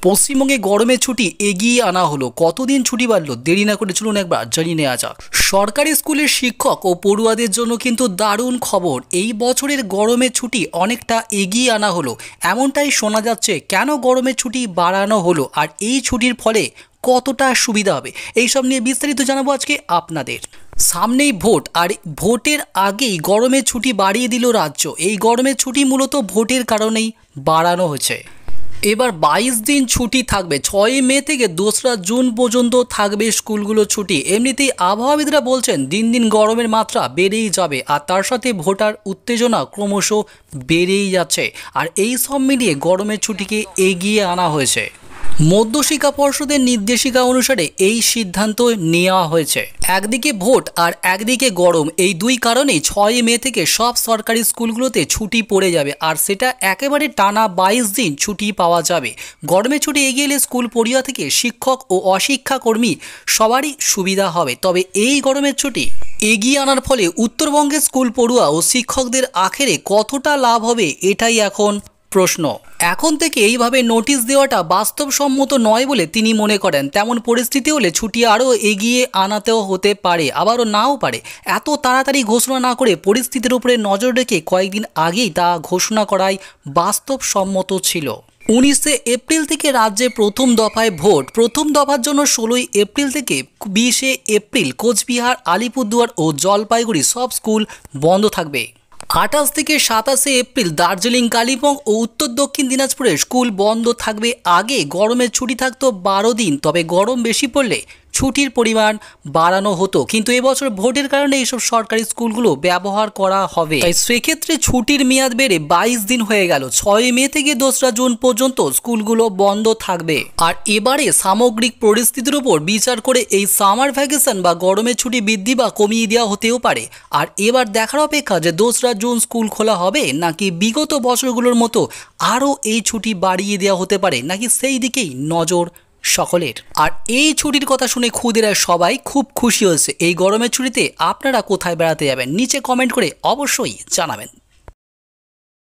পশ্চিমবঙ্গে গরমের ছুটি এগিয়ে আনা হলো। কতদিন ছুটি বাড়লো? দেরি না করে চলুন একবার জানিয়ে নেওয়া যাক। সরকারি স্কুলের শিক্ষক ও পড়ুয়াদের জন্য কিন্তু দারুণ খবর। এই বছরের গরমের ছুটি অনেকটা এগিয়ে আনা হলো, এমনটাই শোনা যাচ্ছে। কেন গরমের ছুটি বাড়ানো হলো আর এই ছুটির ফলে কতটা সুবিধা হবে, এইসব নিয়ে বিস্তারিত জানাবো আজকে আপনাদের। সামনেই ভোট, আর ভোটের আগেই গরমের ছুটি বাড়িয়ে দিল রাজ্য। এই গরমের ছুটি মূলত ভোটের কারণেই বাড়ানো হয়েছে। এবার 22 দিন ছুটি থাকবে। 6 মে থেকে 2রা জুন পর্যন্ত থাকবে স্কুলগুলো ছুটি। এমনিতেই আবহাওয়াবিদরা বলছেন দিন দিন গরমের মাত্রা বেড়েই যাবে, আর তার সাথে ভোটার উত্তেজনা ক্রমশ বেড়েই যাচ্ছে। আর এই সব মিলিয়ে গরমের ছুটিকে এগিয়ে আনা হয়েছে। মধ্যশিক্ষা পর্ষদের নির্দেশিকা অনুসারে এই সিদ্ধান্ত নেওয়া হয়েছে। একদিকে ভোট আর একদিকে গরম, এই দুই কারণেই 6 মে থেকে সব সরকারি স্কুলগুলোতে ছুটি পড়ে যাবে, আর সেটা একেবারে টানা 22 দিন ছুটি পাওয়া যাবে। গরমের ছুটি এগিয়ে এলে স্কুল পড়ুয়া থেকে শিক্ষক ও অশিক্ষাকর্মী সবারই সুবিধা হবে। তবে এই গরমের ছুটি এগিয়ে আনার ফলে উত্তরবঙ্গের স্কুল পড়ুয়া ও শিক্ষকদের আখেরে কতটা লাভ হবে, এটাই এখন প্রশ্ন। এখন থেকে এইভাবে নোটিশ দেওয়াটা বাস্তবসম্মত নয় বলে তিনি মনে করেন। তেমন পরিস্থিতি হলে ছুটি আরও এগিয়ে আনাতেও হতে পারে, আবারও নাও পারে। এত তাড়াতাড়ি ঘোষণা না করে পরিস্থিতির উপরে নজর রেখে কয়েকদিন আগেই তা ঘোষণা করাই বাস্তবসম্মত ছিল। 19 এপ্রিল থেকে রাজ্যে প্রথম দফায় ভোট। প্রথম দফার জন্য 16 এপ্রিল থেকে 20 এপ্রিল কোচবিহার, আলিপুরদুয়ার ও জলপাইগুড়ি সব স্কুল বন্ধ থাকবে। 28 থেকে 27 এপ্রিল দার্জিলিং, কালিম্পং ও উত্তর দক্ষিণ দিনাজপুরের স্কুল বন্ধ থাকবে। আগে গরমের ছুটি থাকতো 12 দিন, তবে গরম বেশি পড়লে ছুটির পরিমাণ বাড়ানো হতো, কিন্তু এবছর ভোটের কারণে এইসব সরকারি স্কুলগুলো ব্যবহার করা হবে। তাই সেক্ষেত্রে ছুটির মেয়াদ বেড়ে 22 দিন হয়ে গেল। 6 মে থেকে 2রা জুন পর্যন্ত স্কুলগুলো বন্ধ থাকবে। আর এবারে সামগ্রিক পরিস্থিতির উপর বিচার করে এই সামার ভ্যাকেশন বা গরমের ছুটি বৃদ্ধি বা কমিয়ে দেওয়া হতেও পারে। আর এবার দেখার অপেক্ষা যে 2রা জুন স্কুল খোলা হবে নাকি বিগত বছরগুলোর মতো আরও এই ছুটি বাড়িয়ে দেওয়া হতে পারে, নাকি সেই দিকেই নজর সকলের। আর এই ছুটির কথা শুনে খুদেরা সবাই খুব খুশি হয়েছে। এই গরমের ছুটিতে আপনারা কোথায় বেড়াতে যাবেন নিচে কমেন্ট করে অবশ্যই জানাবেন।